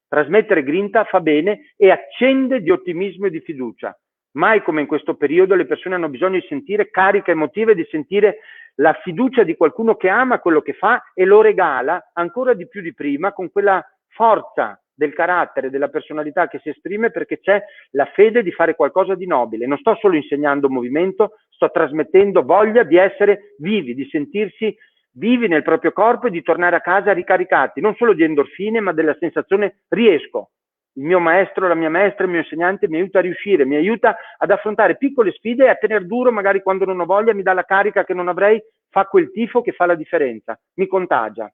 Trasmettere grinta fa bene e accende di ottimismo e di fiducia. Mai come in questo periodo le persone hanno bisogno di sentire carica emotiva e di sentire la fiducia di qualcuno che ama quello che fa e lo regala ancora di più di prima con quella forza del carattere, della personalità che si esprime, perché c'è la fede di fare qualcosa di nobile. Non sto solo insegnando movimento, sto trasmettendo voglia di essere vivi, di sentirsi vivi nel proprio corpo e di tornare a casa ricaricati, non solo di endorfine, ma della sensazione riesco. Il mio maestro, la mia maestra, il mio insegnante mi aiuta a riuscire, mi aiuta ad affrontare piccole sfide e a tener duro magari quando non ho voglia, mi dà la carica che non avrei, fa quel tifo che fa la differenza, mi contagia.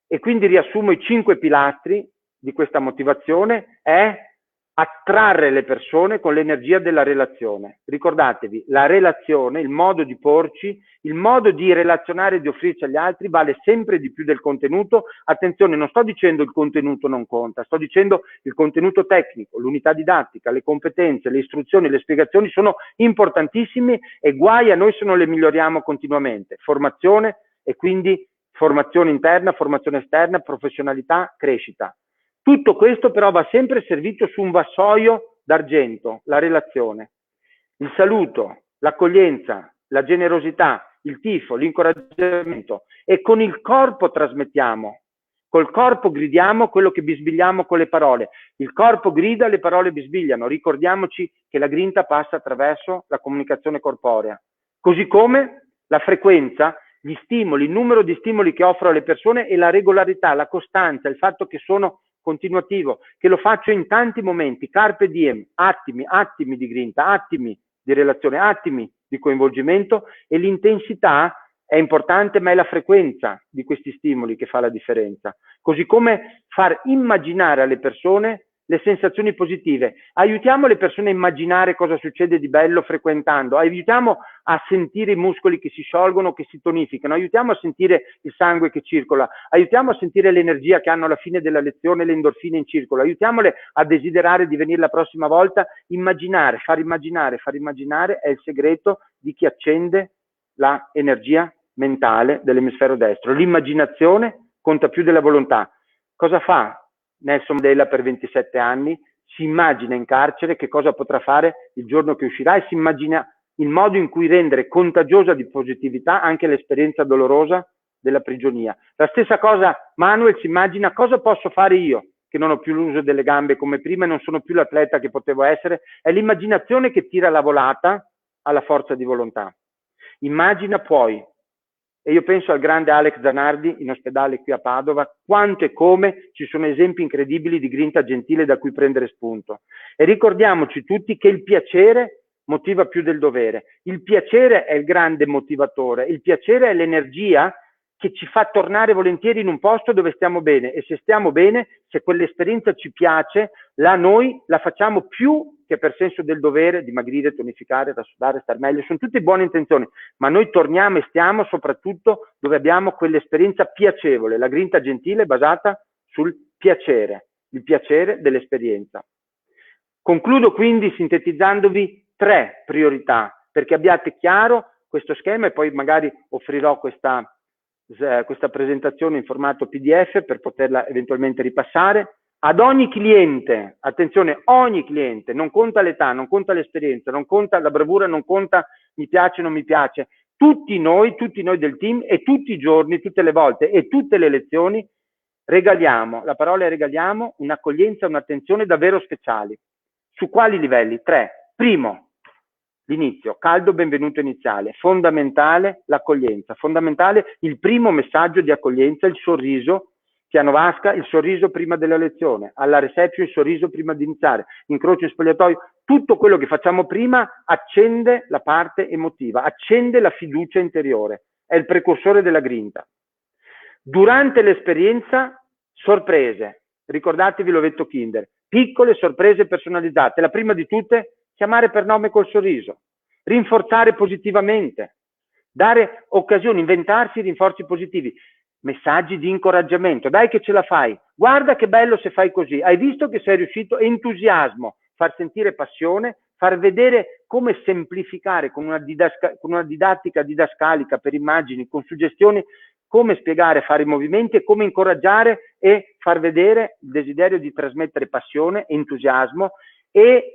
E quindi riassumo i 5 pilastri di questa motivazione: è attrarre le persone con l'energia della relazione. Ricordatevi, la relazione, il modo di porci, il modo di relazionare e di offrirci agli altri vale sempre di più del contenuto. Attenzione, non sto dicendo il contenuto non conta, sto dicendo il contenuto tecnico, l'unità didattica, le competenze, le istruzioni, le spiegazioni sono importantissimi e guai a noi se non le miglioriamo continuamente. Formazione e quindi formazione interna, formazione esterna, professionalità, crescita. Tutto questo però va sempre servito su un vassoio d'argento, la relazione. Il saluto, l'accoglienza, la generosità, il tifo, l'incoraggiamento, e con il corpo trasmettiamo, col corpo gridiamo quello che bisbigliamo con le parole. Il corpo grida, le parole bisbigliano. Ricordiamoci che la grinta passa attraverso la comunicazione corporea. Così come la frequenza, gli stimoli, il numero di stimoli che offro alle persone e la regolarità, la costanza, il fatto che sono continuativo, che lo faccio in tanti momenti, carpe diem, attimi di grinta, attimi di relazione, attimi di coinvolgimento, e l'intensità è importante, ma è la frequenza di questi stimoli che fa la differenza. Così come far immaginare alle persone le sensazioni positive. Aiutiamo le persone a immaginare cosa succede di bello frequentando, aiutiamo a sentire i muscoli che si sciolgono, che si tonificano, aiutiamo a sentire il sangue che circola, aiutiamo a sentire l'energia che hanno alla fine della lezione, le endorfine in circolo, aiutiamole a desiderare di venire la prossima volta. Immaginare, far immaginare è il segreto di chi accende la energia mentale dell'emisfero destro. L'immaginazione conta più della volontà. Cosa fa Nelson Mandela per 27 anni? Si immagina in carcere che cosa potrà fare il giorno che uscirà e si immagina il modo in cui rendere contagiosa di positività anche l'esperienza dolorosa della prigionia. La stessa cosa Manuel si immagina: cosa posso fare io che non ho più l'uso delle gambe come prima e non sono più l'atleta che potevo essere? È l'immaginazione che tira la volata alla forza di volontà. Immagina poi. E io penso al grande Alex Zanardi in ospedale qui a Padova, quanto e come ci sono esempi incredibili di grinta gentile da cui prendere spunto. E ricordiamoci tutti che il piacere motiva più del dovere. Il piacere è il grande motivatore, il piacere è l'energia che ci fa tornare volentieri in un posto dove stiamo bene, e se stiamo bene, se quell'esperienza ci piace, là noi la facciamo più che per senso del dovere, dimagrire, tonificare, rassodare, star meglio. Sono tutte buone intenzioni, ma noi torniamo e stiamo soprattutto dove abbiamo quell'esperienza piacevole. La grinta gentile è basata sul piacere, il piacere dell'esperienza. Concludo quindi sintetizzandovi 3 priorità, perché abbiate chiaro questo schema, e poi magari offrirò questa presentazione in formato PDF per poterla eventualmente ripassare. Ad ogni cliente, attenzione, ogni cliente, non conta l'età, non conta l'esperienza, non conta la bravura, non conta mi piace, non mi piace, tutti noi del team, e tutti i giorni, tutte le volte e tutte le lezioni regaliamo, la parola è regaliamo, un'accoglienza, un'attenzione davvero speciali. Su quali livelli? 3. Primo, l'inizio, caldo benvenuto iniziale, fondamentale l'accoglienza, fondamentale il primo messaggio di accoglienza, il sorriso, piano vasca, il sorriso prima della lezione, alla reception il sorriso prima di iniziare, incrocio in spogliatoio, tutto quello che facciamo prima accende la parte emotiva, accende la fiducia interiore, è il precursore della grinta. Durante l'esperienza, sorprese, ricordatevi l'ovetto Kinder, piccole sorprese personalizzate, la prima di tutte, chiamare per nome col sorriso, rinforzare positivamente, dare occasioni, inventarsi rinforzi positivi. messaggi di incoraggiamento, dai che ce la fai, guarda che bello se fai così, hai visto che sei riuscito, entusiasmo, far sentire passione, far vedere come semplificare con una didattica didascalica per immagini, con suggestioni, come spiegare, fare i movimenti e come incoraggiare e far vedere il desiderio di trasmettere passione, entusiasmo e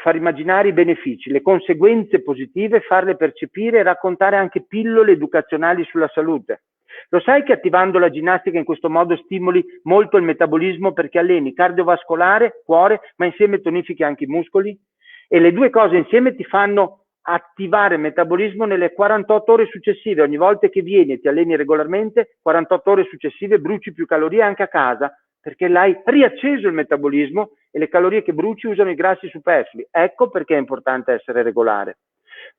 far immaginare i benefici, le conseguenze positive, farle percepire e raccontare anche pillole educazionali sulla salute. Lo sai che attivando la ginnastica in questo modo stimoli molto il metabolismo perché alleni cardiovascolare, cuore, ma insieme tonifichi anche i muscoli? E le due cose insieme ti fanno attivare il metabolismo nelle 48 ore successive. Ogni volta che vieni e ti alleni regolarmente, 48 ore successive bruci più calorie anche a casa, perché l'hai riacceso il metabolismo e le calorie che bruci usano i grassi superflui. Ecco perché è importante essere regolare.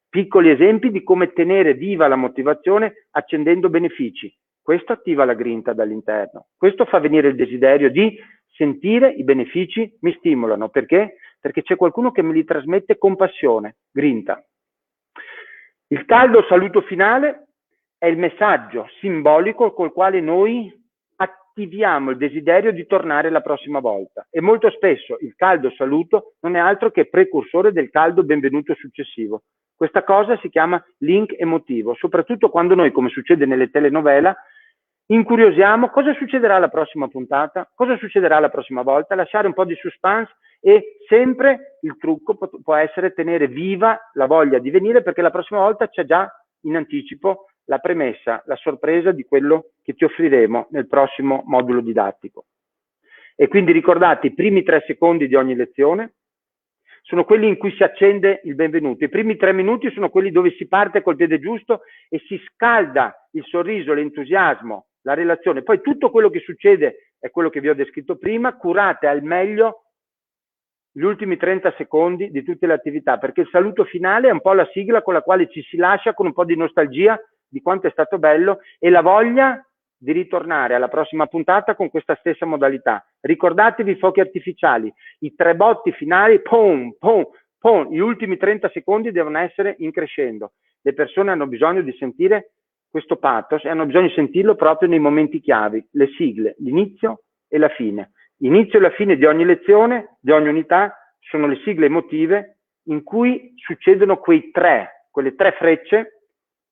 Piccoli esempi di come tenere viva la motivazione accendendo benefici. Questo attiva la grinta dall'interno. Questo fa venire il desiderio di sentire i benefici, mi stimolano. Perché? Perché c'è qualcuno che me li trasmette con passione, grinta. Il caldo saluto finale è il messaggio simbolico col quale noi attiviamo il desiderio di tornare la prossima volta e molto spesso il caldo saluto non è altro che precursore del caldo benvenuto successivo. Questa cosa si chiama link emotivo, soprattutto quando noi, come succede nelle telenovela, incuriosiamo cosa succederà alla prossima puntata, cosa succederà la prossima volta, lasciare un po' di suspense e sempre il trucco può essere tenere viva la voglia di venire perché la prossima volta c'è già in anticipo la premessa, la sorpresa di quello che ti offriremo nel prossimo modulo didattico. E quindi ricordate, i primi 3 secondi di ogni lezione sono quelli in cui si accende il benvenuto. I primi 3 minuti sono quelli dove si parte col piede giusto e si scalda il sorriso, l'entusiasmo, la relazione. Poi tutto quello che succede è quello che vi ho descritto prima, curate al meglio gli ultimi 30 secondi di tutte le attività, perché il saluto finale è un po' la sigla con la quale ci si lascia con un po' di nostalgia di quanto è stato bello e la voglia di ritornare alla prossima puntata con questa stessa modalità. Ricordatevi i fuochi artificiali, i 3 botti finali, pom, pom, pom, gli ultimi 30 secondi devono essere in crescendo. Le persone hanno bisogno di sentire questo pathos e hanno bisogno di sentirlo proprio nei momenti chiavi, le sigle, l'inizio e la fine. L'inizio e la fine di ogni lezione, di ogni unità, sono le sigle emotive in cui succedono quelle 3 frecce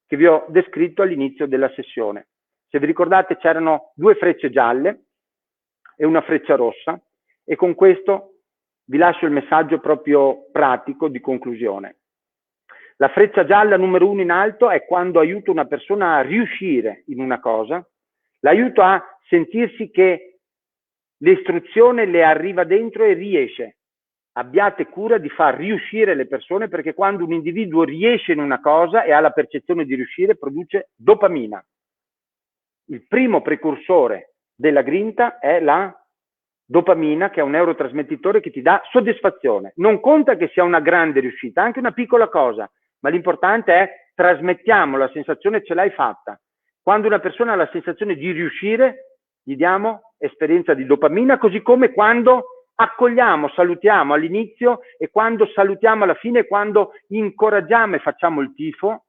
che vi ho descritto all'inizio della sessione. Se vi ricordate c'erano 2 frecce gialle e una freccia rossa e con questo vi lascio il messaggio proprio pratico di conclusione. La freccia gialla numero 1 in alto è quando aiuto una persona a riuscire in una cosa, l'aiuto a sentirsi che l'istruzione le arriva dentro e riesce. Abbiate cura di far riuscire le persone perché quando un individuo riesce in una cosa e ha la percezione di riuscire produce dopamina. Il primo precursore della grinta è la dopamina, che è un neurotrasmettitore che ti dà soddisfazione. Non conta che sia una grande riuscita, anche una piccola cosa, ma l'importante è trasmettiamo la sensazione ce l'hai fatta. Quando una persona ha la sensazione di riuscire, gli diamo esperienza di dopamina, così come quando accogliamo, salutiamo all'inizio e quando salutiamo alla fine, quando incoraggiamo e facciamo il tifo,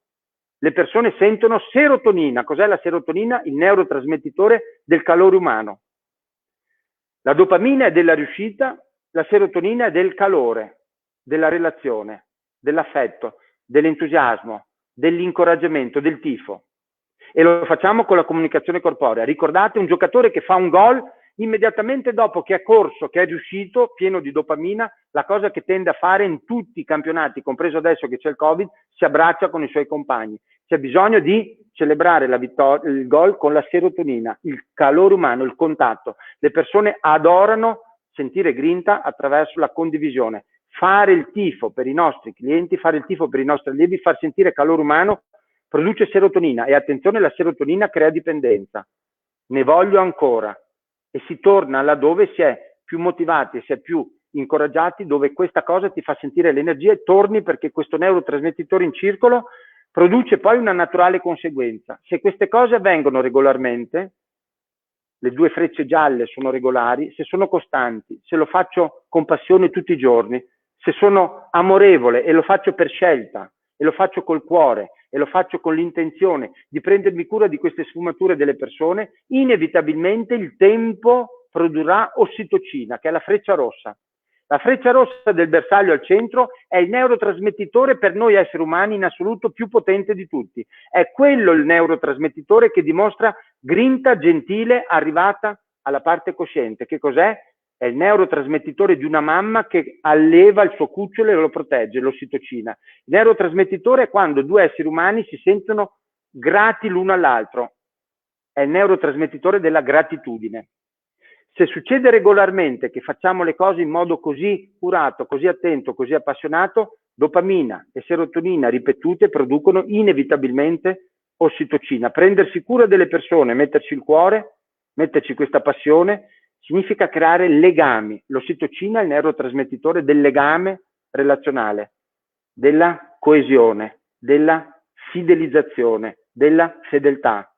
le persone sentono serotonina. Cos'è la serotonina? Il neurotrasmettitore del calore umano. La dopamina è della riuscita, la serotonina è del calore, della relazione, dell'affetto, dell'entusiasmo, dell'incoraggiamento, del tifo. E lo facciamo con la comunicazione corporea. Ricordate un giocatore che fa un gol, immediatamente dopo che è corso, che è riuscito, pieno di dopamina, la cosa che tende a fare in tutti i campionati, compreso adesso che c'è il Covid, si abbraccia con i suoi compagni. C'è bisogno di celebrare la vittoria, il gol con la serotonina, il calore umano, il contatto. Le persone adorano sentire grinta attraverso la condivisione. Fare il tifo per i nostri clienti, fare il tifo per i nostri allievi, far sentire calore umano produce serotonina e attenzione, la serotonina crea dipendenza. Ne voglio ancora. E si torna laddove si è più motivati, si è più incoraggiati, dove questa cosa ti fa sentire l'energia e torni perché questo neurotrasmettitore in circolo produce poi una naturale conseguenza. Se queste cose avvengono regolarmente, le 2 frecce gialle sono regolari, se sono costanti, se lo faccio con passione tutti i giorni, se sono amorevole e lo faccio per scelta e lo faccio col cuore e lo faccio con l'intenzione di prendermi cura di queste sfumature delle persone, inevitabilmente il tempo produrrà ossitocina, che è la freccia rossa. La freccia rossa del bersaglio al centro è il neurotrasmettitore per noi esseri umani in assoluto più potente di tutti. È quello il neurotrasmettitore che dimostra grinta gentile arrivata alla parte cosciente. Che cos'è? È il neurotrasmettitore di una mamma che alleva il suo cucciolo e lo protegge, l'ossitocina. Il neurotrasmettitore è quando due esseri umani si sentono grati l'uno all'altro. È il neurotrasmettitore della gratitudine. Se succede regolarmente che facciamo le cose in modo così curato, così attento, così appassionato, dopamina e serotonina ripetute producono inevitabilmente ossitocina. Prendersi cura delle persone, metterci il cuore, metterci questa passione, significa creare legami. L'ossitocina è il neurotrasmettitore del legame relazionale, della coesione, della fidelizzazione, della fedeltà,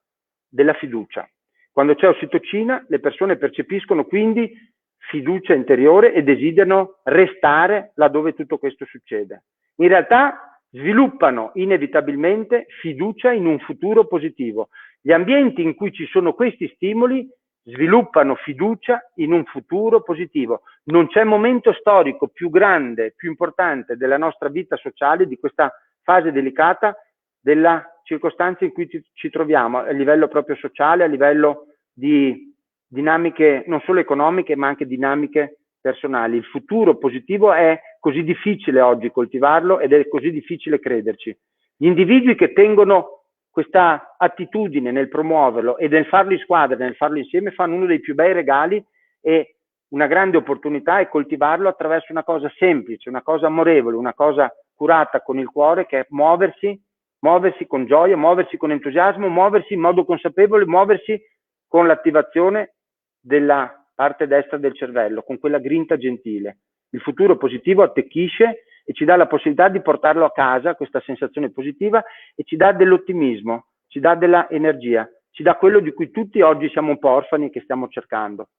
della fiducia. Quando c'è ossitocina, le persone percepiscono quindi fiducia interiore e desiderano restare laddove tutto questo succede. In realtà sviluppano inevitabilmente fiducia in un futuro positivo. Gli ambienti in cui ci sono questi stimoli sviluppano fiducia in un futuro positivo. Non c'è momento storico più grande, più importante della nostra vita sociale, di questa fase delicata, della circostanza in cui ci troviamo a livello proprio sociale, a livello di dinamiche non solo economiche ma anche dinamiche personali. Il futuro positivo è così difficile oggi coltivarlo ed è così difficile crederci. Gli individui che tengono questa attitudine nel promuoverlo e nel farlo in squadra, nel farlo insieme, fanno uno dei più bei regali, e una grande opportunità è coltivarlo attraverso una cosa semplice, una cosa amorevole, una cosa curata con il cuore, che è muoversi con gioia, muoversi con entusiasmo, muoversi in modo consapevole, muoversi con l'attivazione della parte destra del cervello, con quella grinta gentile. Il futuro positivo attecchisce e ci dà la possibilità di portarlo a casa, questa sensazione positiva, e ci dà dell'ottimismo, ci dà della energia, ci dà quello di cui tutti oggi siamo un po' orfani e che stiamo cercando.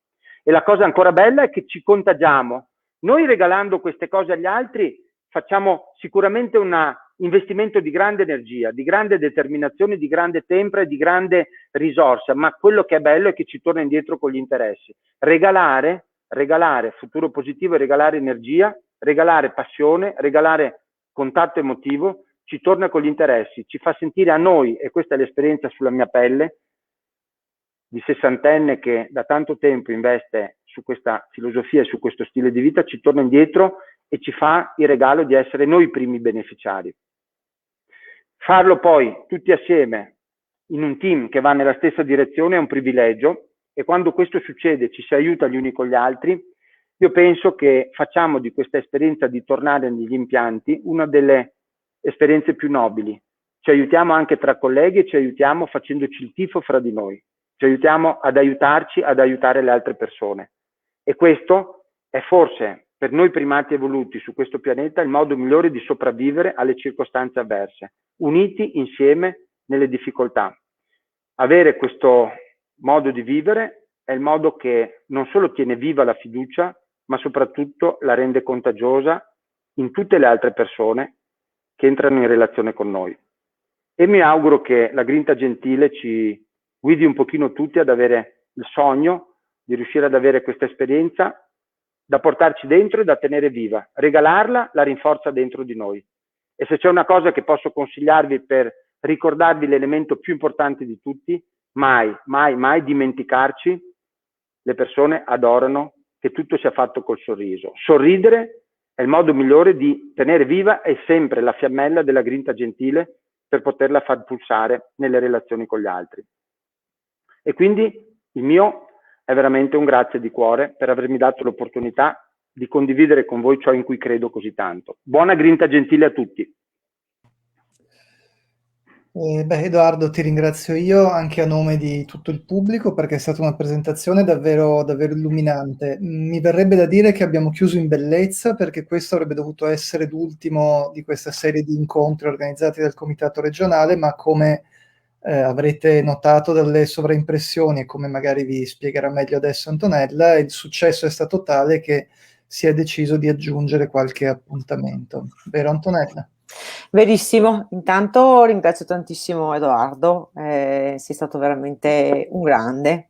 E la cosa ancora bella è che ci contagiamo. Noi regalando queste cose agli altri facciamo sicuramente un investimento di grande energia, di grande determinazione, di grande tempra e di grande risorsa, ma quello che è bello è che ci torna indietro con gli interessi. Regalare futuro positivo, regalare energia, regalare passione, regalare contatto emotivo, ci torna con gli interessi, ci fa sentire a noi, e questa è l'esperienza sulla mia pelle, di sessantenne che da tanto tempo investe su questa filosofia e su questo stile di vita, ci torna indietro e ci fa il regalo di essere noi i primi beneficiari. Farlo poi tutti assieme in un team che va nella stessa direzione è un privilegio, e quando questo succede ci si aiuta gli uni con gli altri. Io penso che facciamo di questa esperienza di tornare negli impianti una delle esperienze più nobili. Ci aiutiamo anche tra colleghi e ci aiutiamo facendoci il tifo fra di noi. Ci aiutiamo ad aiutarci, ad aiutare le altre persone. E questo è forse, per noi primati evoluti su questo pianeta, il modo migliore di sopravvivere alle circostanze avverse, uniti insieme nelle difficoltà. Avere questo modo di vivere è il modo che non solo tiene viva la fiducia, ma soprattutto la rende contagiosa in tutte le altre persone che entrano in relazione con noi. E mi auguro che la grinta gentile ci guidi un pochino tutti ad avere il sogno di riuscire ad avere questa esperienza da portarci dentro e da tenere viva. Regalarla la rinforza dentro di noi. E se c'è una cosa che posso consigliarvi per ricordarvi l'elemento più importante di tutti, mai dimenticarci, le persone adorano che tutto sia fatto col sorriso. Sorridere è il modo migliore di tenere viva e sempre la fiammella della grinta gentile per poterla far pulsare nelle relazioni con gli altri. E quindi il mio è veramente un grazie di cuore per avermi dato l'opportunità di condividere con voi ciò in cui credo così tanto. Buona grinta gentile a tutti. Edoardo, ti ringrazio io anche a nome di tutto il pubblico, perché è stata una presentazione davvero, davvero illuminante. Mi verrebbe da dire che abbiamo chiuso in bellezza, perché questo avrebbe dovuto essere l'ultimo di questa serie di incontri organizzati dal Comitato regionale, ma come avrete notato dalle sovraimpressioni e come magari vi spiegherà meglio adesso Antonella, il successo è stato tale che si è deciso di aggiungere qualche appuntamento. Vero Antonella? Verissimo, intanto ringrazio tantissimo Edoardo, sei stato veramente un grande,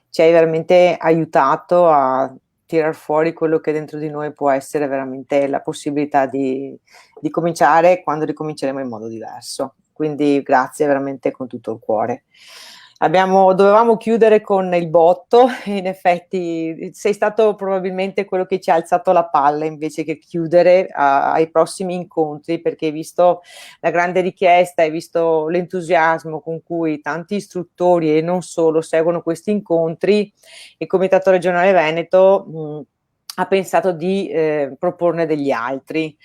ci hai veramente aiutato a tirar fuori quello che dentro di noi può essere veramente la possibilità di cominciare quando ricominceremo in modo diverso. Quindi grazie veramente con tutto il cuore. Dovevamo chiudere con il botto, e in effetti sei stato probabilmente quello che ci ha alzato la palla invece che chiudere ai prossimi incontri, perché hai visto la grande richiesta, hai visto l'entusiasmo con cui tanti istruttori e non solo seguono questi incontri. Il Comitato Regionale Veneto ha pensato di proporne degli altri.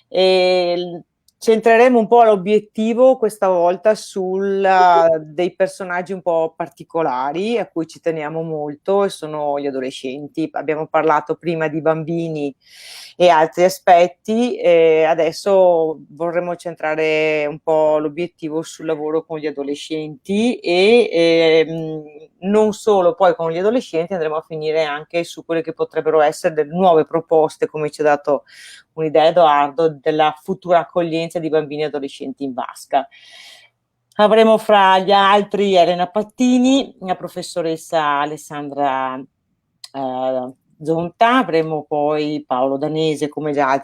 E centreremo un po' l'obiettivo questa volta dei personaggi un po' particolari a cui ci teniamo molto, e sono gli adolescenti. Abbiamo parlato prima di bambini e altri aspetti, e adesso vorremmo centrare un po' l'obiettivo sul lavoro con gli adolescenti e non solo poi con gli adolescenti, andremo a finire anche su quelle che potrebbero essere delle nuove proposte, come ci ha dato un'idea Edoardo, della futura accoglienza di bambini e adolescenti in vasca. Avremo fra gli altri Elena Pattini, la professoressa Alessandra Zonta, avremo poi Paolo Danese, come già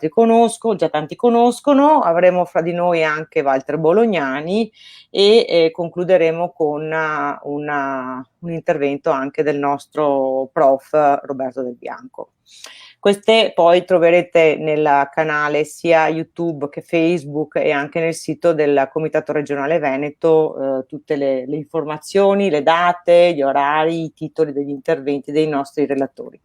tanti conoscono, avremo fra di noi anche Walter Bolognani e concluderemo con un intervento anche del nostro prof Roberto Del Bianco. Queste poi troverete nel canale sia YouTube che Facebook e anche nel sito del Comitato Regionale Veneto tutte le informazioni, le date, gli orari, i titoli degli interventi dei nostri relatori.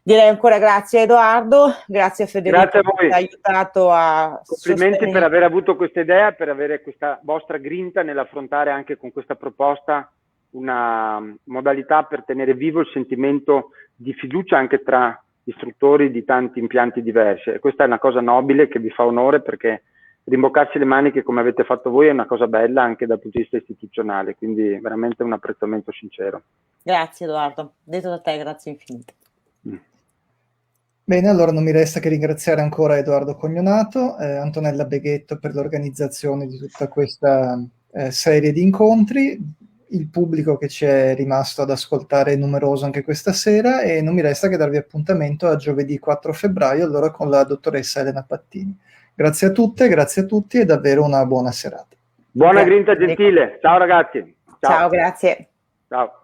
Direi ancora grazie a Edoardo, grazie a Federico, grazie a voi, che ci ha aiutato a complimenti per aver avuto questa idea, per avere questa vostra grinta nell'affrontare anche con questa proposta una modalità per tenere vivo il sentimento di fiducia anche tra istruttori di tanti impianti diversi, e questa è una cosa nobile che vi fa onore, perché rimboccarsi le maniche come avete fatto voi è una cosa bella anche dal punto di vista istituzionale, quindi veramente un apprezzamento sincero. Grazie Edoardo, detto da te, grazie infinite. Bene, allora non mi resta che ringraziare ancora Edoardo Cognonato, Antonella Beghetto per l'organizzazione di tutta questa serie di incontri, il pubblico che ci è rimasto ad ascoltare è numeroso anche questa sera, e non mi resta che darvi appuntamento a giovedì 4 febbraio, allora con la dottoressa Elena Pattini. Grazie a tutte, grazie a tutti e davvero una buona serata. Buona grinta gentile, ciao ragazzi. Ciao, grazie. Ciao.